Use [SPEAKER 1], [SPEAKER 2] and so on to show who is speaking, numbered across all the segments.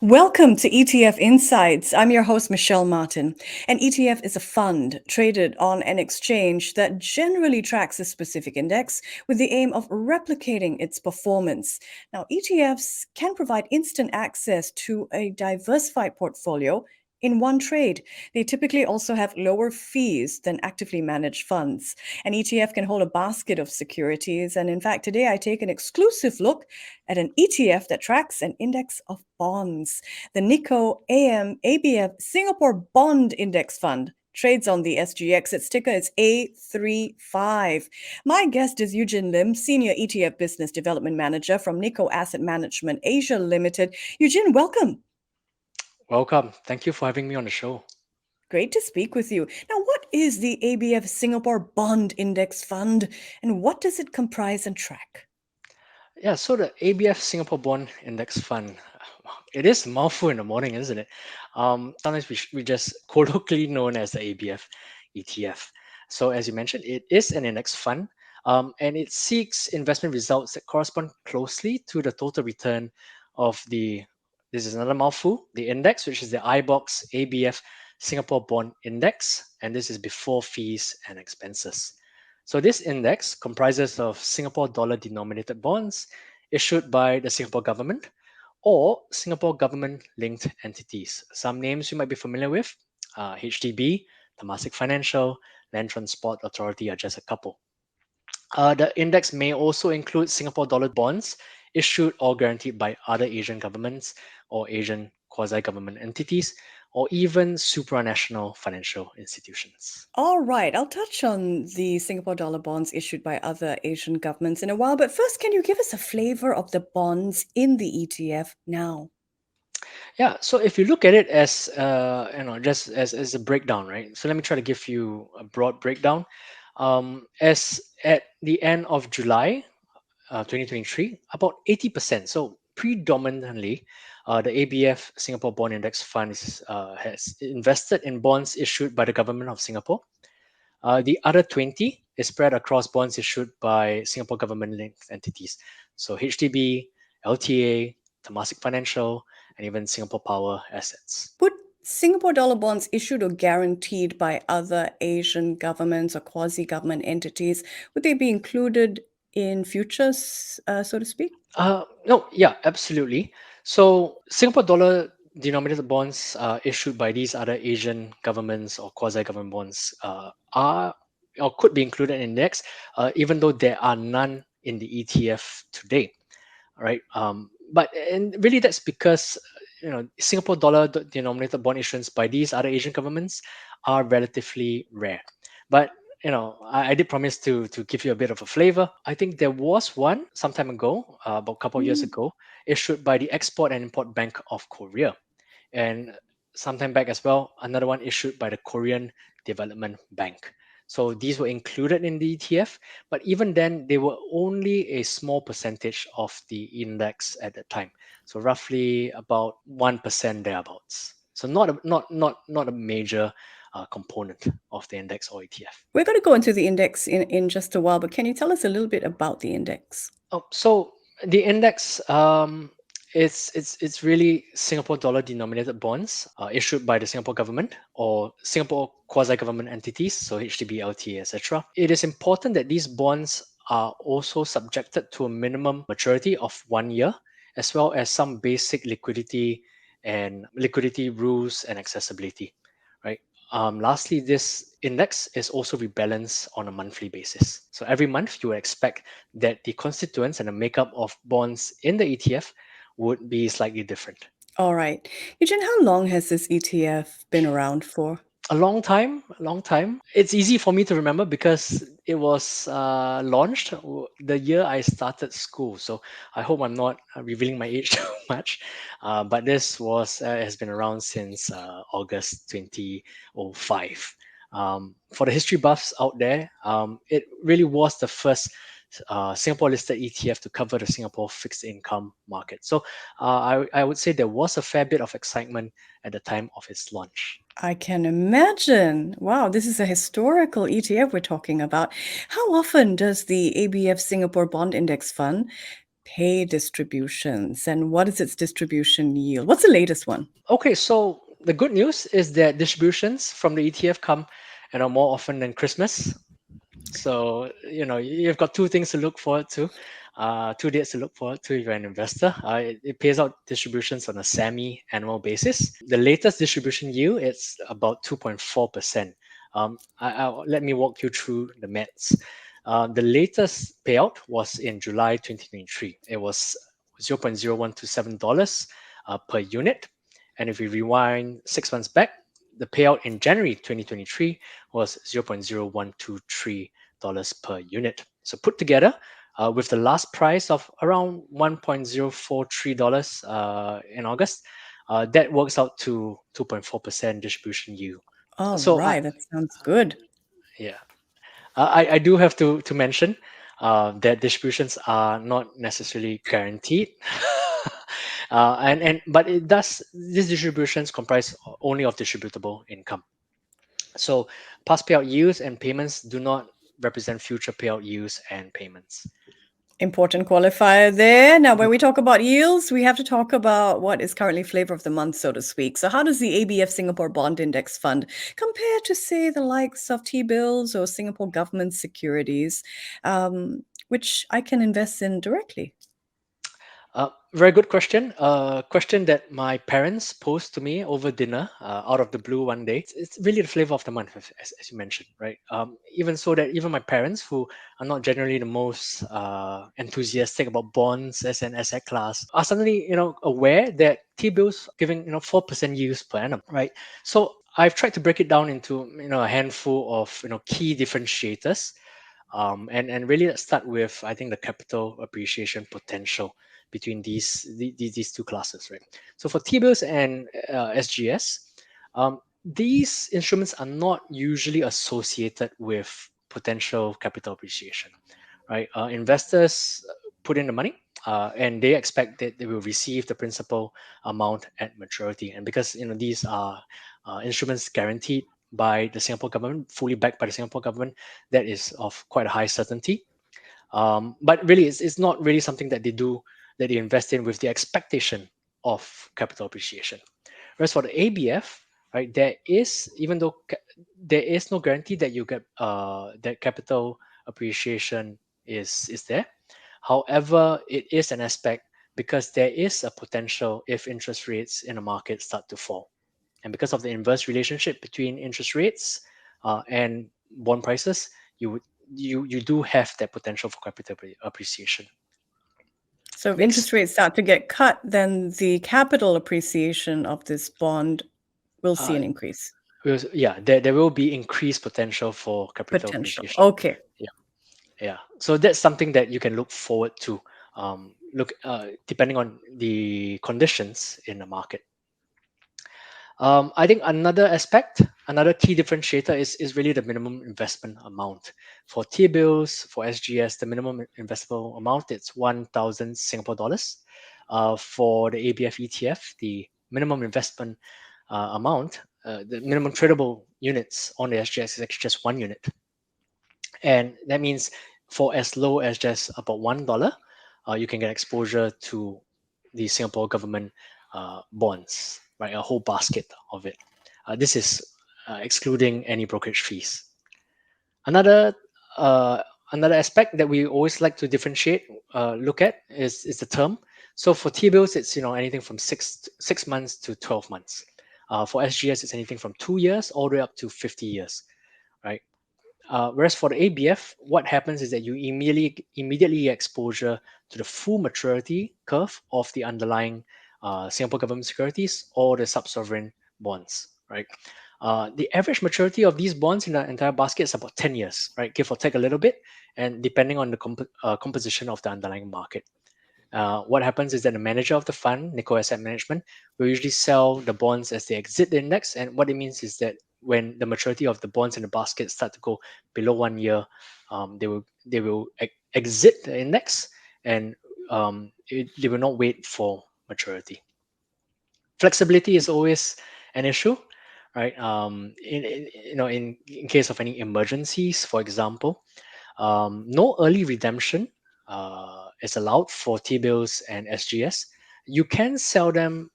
[SPEAKER 1] Welcome to ETF Insights. I'm your host, Michelle Martin. An ETF is a fund traded on an exchange that generally tracks a specific index with the aim of replicating its performance. Now, ETFs can provide instant access to a diversified portfolio in one trade. They typically also have lower fees than actively managed funds. An ETF can hold a basket of securities, and in fact, today I take an exclusive look at an ETF that tracks an index of bonds. The Nikko ABF Singapore Bond Index Fund trades on the SGX. Its ticker is A35. My guest is U-Jin Lim, Senior ETF Business Development Manager from Nikko Asset Management Asia Limited. U-Jin, welcome.
[SPEAKER 2] Welcome. Thank you for having me on the show.
[SPEAKER 1] Great to speak with you. Now, what is the ABF Singapore Bond Index Fund and what does it comprise and track?
[SPEAKER 2] Yeah, so the ABF Singapore Bond Index Fund, it is a mouthful in the morning, isn't it? Sometimes we just colloquially known as the ABF ETF. So as you mentioned, it is an index fund, and it seeks investment results that correspond closely to the total return of this is another mouthful, the index, which is the iBox ABF Singapore Bond Index, and this is before fees and expenses. So this index comprises of Singapore dollar denominated bonds issued by the Singapore government or Singapore government linked entities. Some names you might be familiar with, HDB, Temasek Financial, Land Transport Authority are just a couple. The index may also include Singapore dollar bonds issued or guaranteed by other Asian governments or Asian quasi government entities, or even supranational financial institutions.
[SPEAKER 1] All right, I'll touch on the Singapore dollar bonds issued by other Asian governments in a while, but first, can you give us a flavor of the bonds in the ETF now?
[SPEAKER 2] Yeah, so if you look at it as just as a breakdown, right? So let me try to give you a broad breakdown. As at the end of July 2023, about 80%, so predominantly, the ABF Singapore Bond Index Fund has invested in bonds issued by the government of Singapore. The other 20 is spread across bonds issued by Singapore government-linked entities, so HDB, LTA, Temasek Financial, and even Singapore Power Assets.
[SPEAKER 1] Would Singapore dollar bonds issued or guaranteed by other Asian governments or quasi-government entities, would they be included in futures, so to speak?
[SPEAKER 2] No, yeah, absolutely. So Singapore dollar denominated bonds issued by these other Asian governments or quasi-government bonds are or could be included in index, even though there are none in the ETF today, right? But and really that's because Singapore dollar denominated bond issuance by these other Asian governments are relatively rare. But I did promise to give you a bit of a flavor. I think there was one some time ago, about a couple of years
[SPEAKER 1] Mm.
[SPEAKER 2] ago, issued by the Export and Import Bank of Korea, and sometime back as well, another one issued by the Korean Development Bank. So these were included in the ETF, but even then, they were only a small percentage of the index at the time. So roughly about 1% thereabouts. So not a major component of the index or ETF.
[SPEAKER 1] We're going to go into the index in just a while, but can you tell us a little bit about the index?
[SPEAKER 2] So the index it's really Singapore dollar denominated bonds issued by the Singapore government or Singapore quasi government entities, so HDB, LTA, etc. It is important that these bonds are also subjected to a minimum maturity of 1 year, as well as some basic liquidity rules and accessibility, right? Lastly, this index is also rebalanced on a monthly basis. So every month, you would expect that the constituents and the makeup of bonds in the ETF would be slightly different.
[SPEAKER 1] All right. Eugene, how long has this ETF been around for?
[SPEAKER 2] A long time. It's easy for me to remember because it was launched the year I started school. So I hope I'm not revealing my age too much. But this was has been around since August 2005. For the history buffs out there, it really was the first Singapore listed ETF to cover the Singapore fixed income market. So I would say there was a fair bit of excitement at the time of its launch.
[SPEAKER 1] I can imagine. Wow, this is a historical ETF we're talking about. How often does the ABF Singapore Bond Index Fund Pay distributions. And what is its distribution yield? What's the latest one?
[SPEAKER 2] Okay, so the good news is that distributions from the ETF come, more often than Christmas. So you've got two things to look forward to, two dates to look forward to if you're an investor. It pays out distributions on a semi-annual basis. The latest distribution yield it's about 2.4%. Let me walk you through the maths. The latest payout was in July 2023. It was $0.0127 per unit. And if we rewind 6 months back, the payout in January 2023 was $0.0123 per unit. So put together, with the last price of around $1.043 in August, that works out to 2.4% distribution yield.
[SPEAKER 1] All
[SPEAKER 2] So
[SPEAKER 1] right, that sounds good.
[SPEAKER 2] yeah, I do have to mention that distributions are not necessarily guaranteed. And but it does these distributions comprise only of distributable income. So past payout yields and payments do not represent future payout yields and payments.
[SPEAKER 1] Important qualifier there. Now,
[SPEAKER 2] Mhm.
[SPEAKER 1] when we talk about yields, we have to talk about what is currently flavor of the month, so to speak. So, how does the ABF Singapore Bond Index Fund compare to, say, the likes of T bills or Singapore government securities, which I can invest in directly?
[SPEAKER 2] Very good question. Question that my parents posed to me over dinner, out of the blue one day. It's really the flavor of the month, as you mentioned, right? Even so that even my parents, who are not generally the most enthusiastic about bonds as an asset class, are suddenly aware that T-bills giving 4% yields per annum, right? So I've tried to break it down into a handful of key differentiators, and really let's start with I think the capital appreciation potential between these two classes, right? So for T-bills and SGS, these instruments are not usually associated with potential capital appreciation, right? Investors put in the money, and they expect that they will receive the principal amount at maturity. And because these are instruments guaranteed by the Singapore government, fully backed by the Singapore government, that is of quite a high certainty. But really, it's not really something that they invest in with the expectation of capital appreciation. Whereas for the ABF, right, there is even though there is no guarantee that you get that capital appreciation is there. However, it is an aspect because there is a potential if interest rates in the market start to fall, and because of the inverse relationship between interest rates and bond prices, you would you do have that potential for capital appreciation.
[SPEAKER 1] So, if interest
[SPEAKER 2] Next,
[SPEAKER 1] rates start to get cut, then the capital appreciation of this bond will see
[SPEAKER 2] uh,
[SPEAKER 1] an increase
[SPEAKER 2] yeah, there will be increased potential for capital
[SPEAKER 1] potential.
[SPEAKER 2] appreciation.
[SPEAKER 1] Okay.
[SPEAKER 2] Yeah, yeah. So that's something that you can look forward to. Look, depending on the conditions in the market. I think another aspect, another key differentiator is really the minimum investment amount. For T bills, for SGS, the minimum investable amount it's 1,000 Singapore dollars. For the ABF ETF, the minimum investment amount, the minimum tradable units on the SGS is actually just 1 unit, and that means for as low as just about $1, you can get exposure to the Singapore government bonds, right? A whole basket of it. This is excluding any brokerage fees. Another uh, another aspect that we always like to differentiate, look at is the term. So for T bills, it's anything from 6 months to 12 months. For SGS, it's anything from 2 years all the way up to 50 years, right? Whereas for the ABF, what happens is that you immediately get exposure to the full maturity curve of the underlying Singapore government securities or the sub-sovereign bonds, right? The average maturity of these bonds in the entire basket is about 10 years, right? Give or take a little bit, and depending on the composition of the underlying market. What happens is that the manager of the fund, Nikko Asset Management, will usually sell the bonds as they exit the index. And what it means is that when the maturity of the bonds in the basket start to go below 1 year, they will exit the index, and they will not wait for maturity. Flexibility is always an issue, right? In case of any emergencies, for example, no early redemption is allowed for T-bills and SGS. You can sell them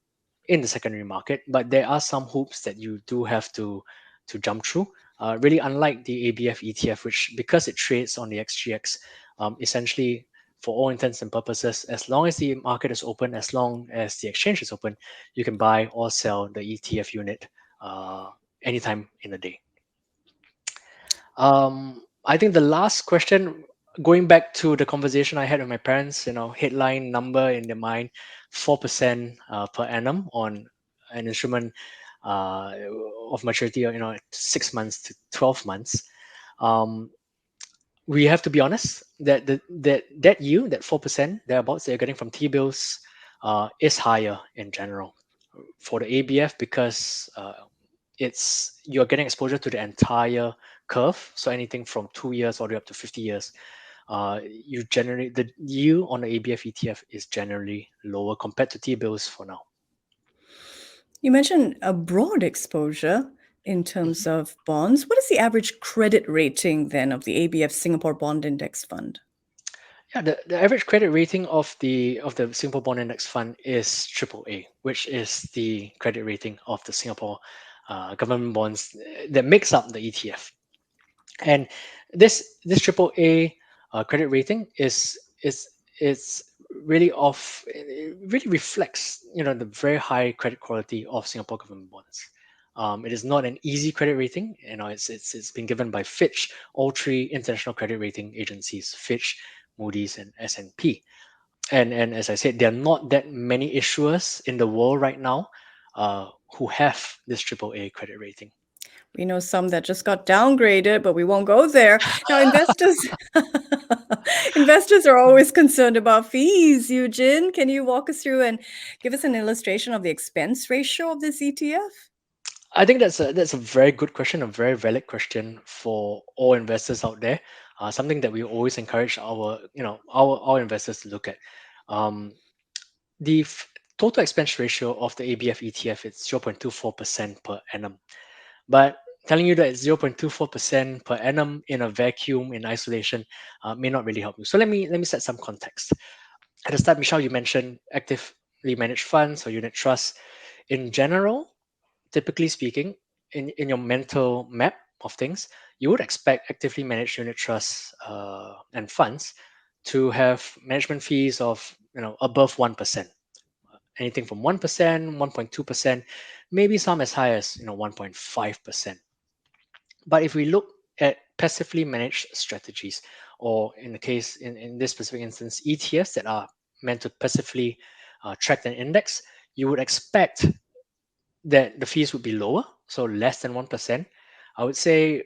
[SPEAKER 2] in the secondary market, but there are some hoops that you do have to jump through. Really, unlike the ABF ETF, which because it trades on the XGX, essentially for all intents and purposes, as long as the market is open, as long as the exchange is open, you can buy or sell the ETF unit anytime in the day. I think the last question, going back to the conversation I had with my parents, headline number in their mind, 4% per annum on an instrument uh, of maturity, 6 months to 12 months. Um, we have to be honest that that yield, that 4% thereabouts that you're getting from T bills, is higher in general for the ABF because it's you're getting exposure to the entire curve. So anything from 2 years all the way up to 50 years. You generate the yield on the ABF ETF is generally lower compared to T bills for now.
[SPEAKER 1] You mentioned a broad exposure in terms
[SPEAKER 2] Mhm.
[SPEAKER 1] of bonds. What is the average credit rating then of the ABF Singapore Bond Index Fund?
[SPEAKER 2] Yeah, the average credit rating of the Singapore Bond Index Fund is triple A, which is the credit rating of the Singapore government bonds that makes up the ETF. And this triple A credit rating is really it really reflects the very high credit quality of Singapore government bonds. It is not an easy credit rating. It's been given by Fitch, all three international credit rating agencies, Fitch, Moody's, and S&P. And as I said, there are not that many issuers in the world right now who have this triple A credit rating.
[SPEAKER 1] We know some that just got downgraded, but we won't go there. Now, investors investors are always concerned about fees. Eugene, can you walk us through and give us an illustration of the expense ratio of this ETF?
[SPEAKER 2] I think that's a very good question, a very valid question for all investors out there. Something that we always encourage our investors to look at. Um, the total expense ratio of the ABF ETF is 0.24% per annum. But telling you that it's 0.24% per annum in a vacuum in isolation may not really help you. So let me set some context. At the start, Michelle, you mentioned actively managed funds or unit trusts. In general, typically speaking, in your mental map of things, you would expect actively managed unit trusts and funds to have management fees of above 1%, anything from 1%, 1.2%, maybe some as high as 1.5%. But if we look at passively managed strategies, or in the case in this specific instance, ETFs that are meant to passively track an index, you would expect that the fees would be lower, so less than 1%. I would say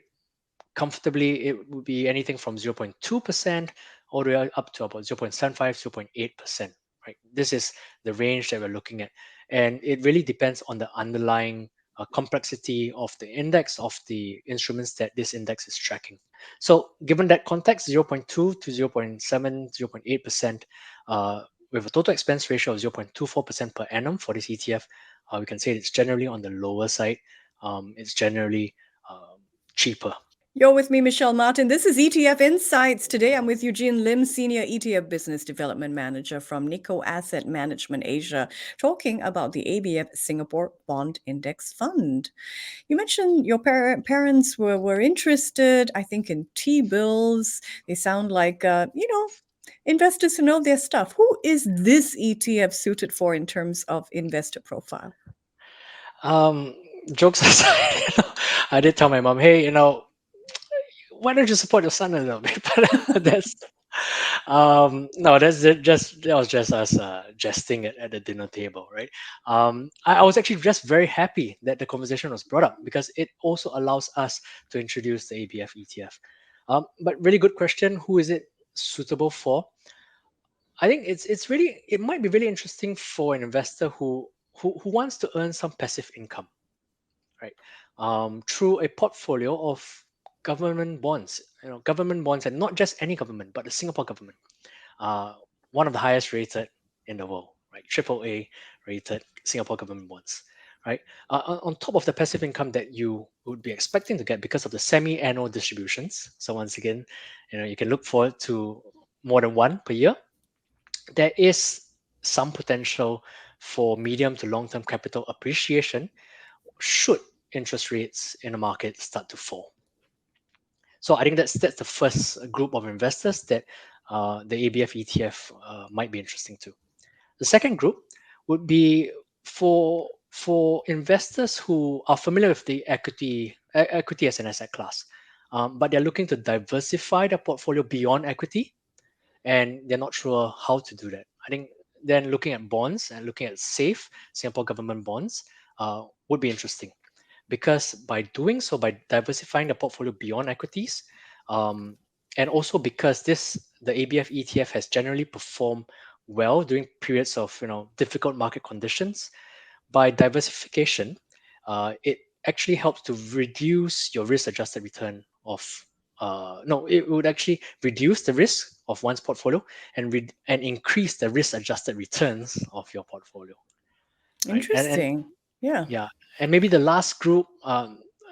[SPEAKER 2] comfortably it would be anything from 0.2% all the way up to about 0.75, 0.8%. Right? This is the range that we're looking at. And it really depends on the underlying complexity of the index, of the instruments that this index is tracking. So given that context, 0.2 to 0.7, 0.8%, with a total expense ratio of 0.24% per annum for this ETF, we can say it's generally on the lower side. It's generally cheaper.
[SPEAKER 1] You're with me, Michelle Martin. This is ETF Insights. Today I'm with U-Jin Lim, Senior ETF Business Development Manager from Nikko Asset Management Asia, talking about the ABF Singapore Bond Index Fund. You mentioned your parents were interested, I think, in T-bills. They sound like, investors who know their stuff. Who is this ETF suited for in terms of investor profile?
[SPEAKER 2] Um, Jokes aside, I did tell my mom, hey, why don't you support your son a little bit? But that's no, that was just us jesting at the dinner table, right? I was actually just very happy that the conversation was brought up because it also allows us to introduce the ABF ETF. But really good question. Who is it suitable for? I think it might be really interesting for an investor who wants to earn some passive income, right? Through a portfolio of government bonds, government bonds, and not just any government, but the Singapore government, uh, one of the highest rated in the world, right? Triple A rated Singapore government bonds, right? On top of the passive income that you would be expecting to get because of the semi-annual distributions. So once again, you can look forward to more than one per year. there is some potential for medium to long term capital appreciation should interest rates in the market start to fall. So I think that's the first group of investors that the ABF ETF might be interesting to. The second group would be for investors who are familiar with the equity as an asset class, but they're looking to diversify their portfolio beyond equity, and they're not sure how to do that. I think then looking at bonds and looking at safe Singapore government bonds would be interesting, because by doing so, by diversifying the portfolio beyond equities, um, and also because the ABF ETF has generally performed well during periods of difficult market conditions. By diversification, it actually helps to reduce your risk adjusted return of no, it would actually reduce the risk of one's portfolio and increase the risk adjusted returns of your portfolio, right? And
[SPEAKER 1] Interesting. Yeah.
[SPEAKER 2] yeah, and maybe the last group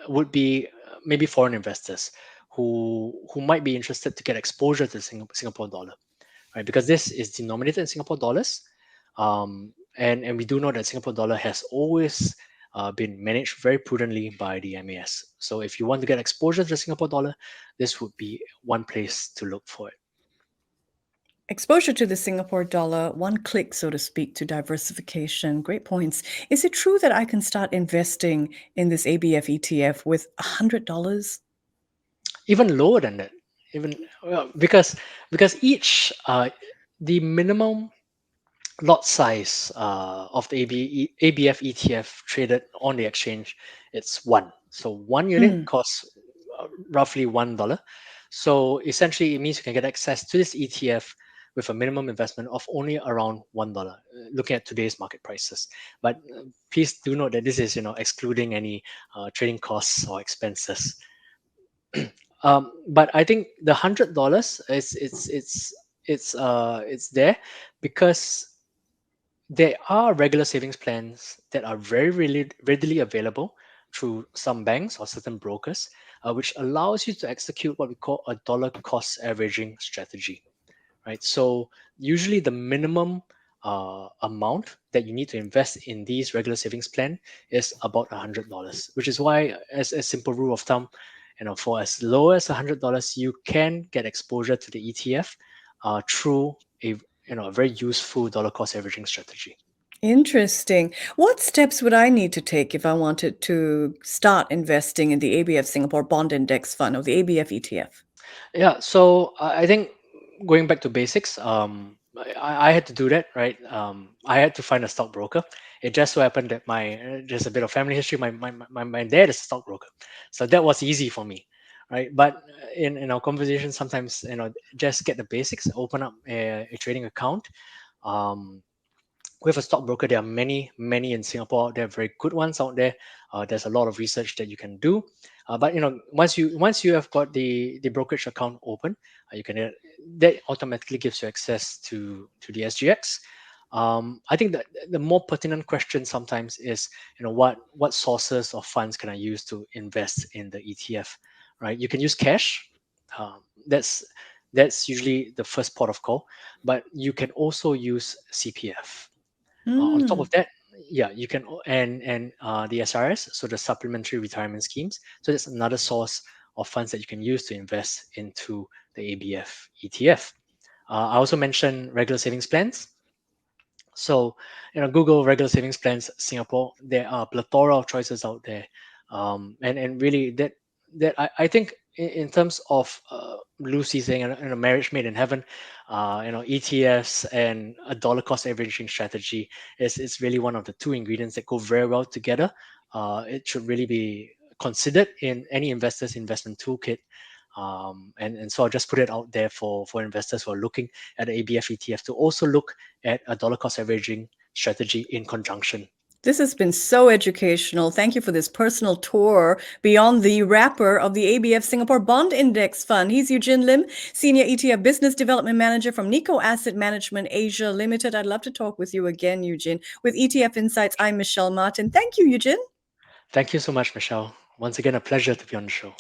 [SPEAKER 2] would be maybe foreign investors who might be interested to get exposure to the Singapore dollar, right? Because this is denominated in Singapore dollars, and we do know that Singapore dollar has always been managed very prudently by the MAS. So if you want to get exposure to the Singapore dollar, this would be one place to look for it.
[SPEAKER 1] Exposure to the Singapore dollar, one click, so to speak, to diversification. Great points. Is it true that I can start investing in this ABF ETF with $100?
[SPEAKER 2] Even lower than that, even well, because each the minimum lot size of the ABF ETF traded on the exchange, it's one. So one unit
[SPEAKER 1] Hmm.
[SPEAKER 2] costs roughly $1. So essentially, it means you can get access to this ETF with a minimum investment of only around $1, looking at today's market prices. But please do note that this is excluding any trading costs or expenses. But I think the $100 is it's there because there are regular savings plans that are very readily available through some banks or certain brokers, which allows you to execute what we call a dollar cost averaging strategy, right? So usually the minimum amount that you need to invest in these regular savings plan is about $100, which is why, as a simple rule of thumb, for as low as $100, you can get exposure to the ETF through a very useful dollar cost averaging strategy.
[SPEAKER 1] Interesting. What steps would I need to take if I wanted to start investing in the ABF Singapore Bond Index Fund or the ABF ETF?
[SPEAKER 2] Yeah, so I think going back to basics, I had to do that, right? I had to find a stockbroker. It just so happened that just a bit of family history. My dad is a stockbroker, so that was easy for me, right? But in our conversation, sometimes just get the basics, open up a trading account. Um, with a stockbroker, there are many in Singapore. There are very good ones out there. There's a lot of research that you can do. But once you have got the brokerage account open, you can that automatically gives you access to the SGX. I think that the more pertinent question sometimes is, what sources of funds can I use to invest in the ETF, right? You can use cash. Um, that's that's usually the first port of call, but you can also use CPF. On top
[SPEAKER 1] Hmm.
[SPEAKER 2] of that, yeah, you can and the SRS, so the supplementary retirement schemes. So that's another source of funds that you can use to invest into the ABF ETF. I also mentioned regular savings plans. So, Google regular savings plans Singapore. There are a plethora of choices out there, and really that I think in terms of Lucy saying a marriage made in heaven, ETFs and a dollar cost averaging strategy is really one of the two ingredients that go very well together. It should really be considered in any investor's investment toolkit. And so I'll just put it out there for investors who are looking at the ABF ETF to also look at a dollar cost averaging strategy in conjunction.
[SPEAKER 1] This has been so educational. Thank you for this personal tour beyond the wrapper of the ABF Singapore Bond Index Fund. He's U-Jin Lim, Senior ETF Business Development Manager from Nikko Asset Management Asia Limited. I'd love to talk with you again, Eugene. With ETF Insights, I'm Michelle Martin. Thank you, Eugene.
[SPEAKER 2] Thank you so much, Michelle. Once again, a pleasure to be on the show.